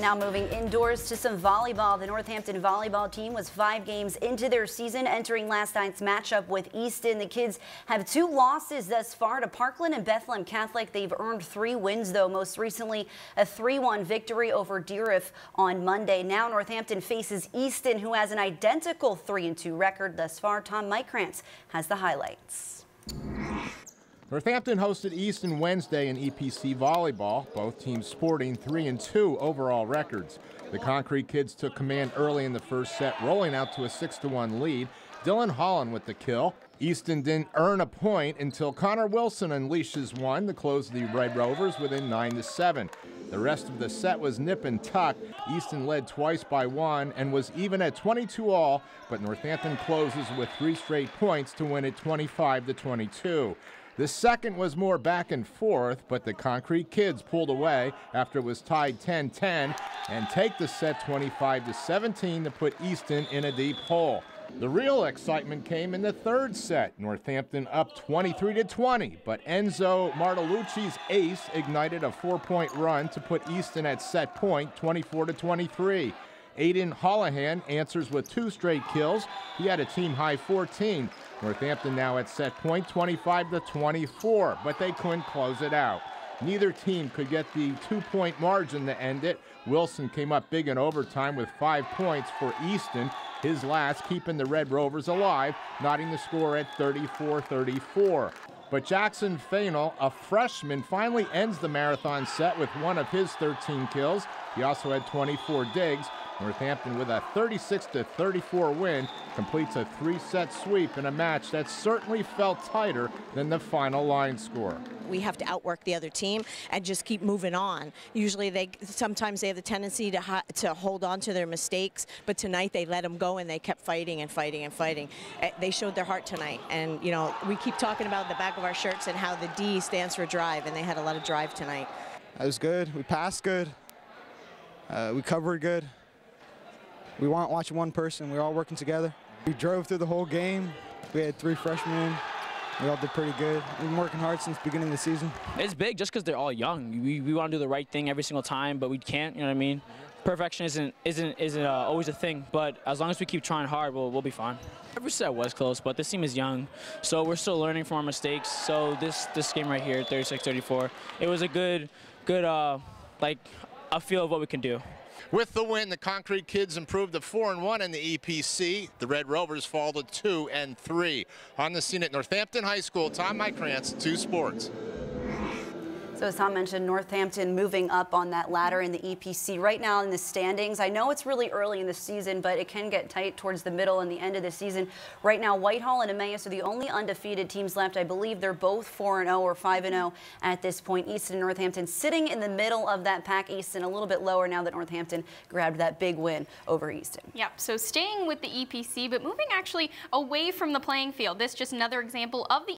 Now moving indoors to some volleyball. The Northampton volleyball team was 5 games into their season, entering last night's matchup with Easton. The kids have 2 losses thus far to Parkland and Bethlehem Catholic. They've earned 3 wins, though, most recently a 3-1 victory over Deeriff on Monday. Now Northampton faces Easton, who has an identical 3-2 record thus far. Tom Mykrantz has the highlights. Northampton hosted Easton Wednesday in EPC volleyball, both teams sporting 3-2 overall records. The Concrete Kids took command early in the first set, rolling out to a 6-1 lead. Dylan Holland with the kill. Easton didn't earn a point until Connor Wilson unleashes one to close the Red Rovers within 9-7. The rest of the set was nip and tuck. Easton led twice by 1 and was even at 22-all, but Northampton closes with 3 straight points to win it 25-22. The second was more back and forth, but the Concrete Kids pulled away after it was tied 10-10 and take the set 25-17 to put Easton in a deep hole. The real excitement came in the third set. Northampton up 23-20, but Enzo Martolucci's ace ignited a 4-point run to put Easton at set point 24-23. Aiden Hollahan answers with 2 straight kills. He had a team-high 14. Northampton now at set point 25-24, but they couldn't close it out. Neither team could get the 2-point margin to end it. Wilson came up big in overtime with 5 points for Easton, his last keeping the Red Rovers alive, knotting the score at 34-34. But Jackson Fainal, a freshman, finally ends the marathon set with 1 of his 13 kills. He also had 24 digs. Northampton, with a 36-34 win, completes a 3-set sweep in a match that certainly felt tighter than the final line score. We have to outwork the other team and just keep moving on. Usually sometimes they have the tendency to hold on to their mistakes, but tonight they let them go and they kept fighting and fighting and fighting. They showed their heart tonight, and you know, we keep talking about the back of our shirts and how the D stands for drive, and they had a lot of drive tonight. That was good. We passed good. We covered good. We weren't watching one person. We were all working together. We drove through the whole game. We had 3 freshmen. We all did pretty good. We've been working hard since the beginning of the season. It's big just because they're all young. We want to do the right thing every single time, but we can't, you know what I mean? Perfection isn't always a thing, but as long as we keep trying hard, we'll be fine. Every set was close, but this team is young, so we're still learning from our mistakes. So this game right here, 36-34, it was a good like a feel of what we can do. With the win, the Concrete Kids improved to 4-1 in the EPC. The Red Rovers fall to 2-3. On the scene at Northampton High School, Tom Mykrantz, 2 Sports. So as Tom mentioned, Northampton moving up on that ladder in the EPC right now in the standings. I know it's really early in the season, but it can get tight towards the middle and the end of the season. Right now, Whitehall and Emmaus are the only undefeated teams left. I believe they're both 4-0 or 5-0 at this point. Easton and Northampton sitting in the middle of that pack. Easton a little bit lower now that Northampton grabbed that big win over Easton. Yep, so staying with the EPC, but moving actually away from the playing field. This just another example of the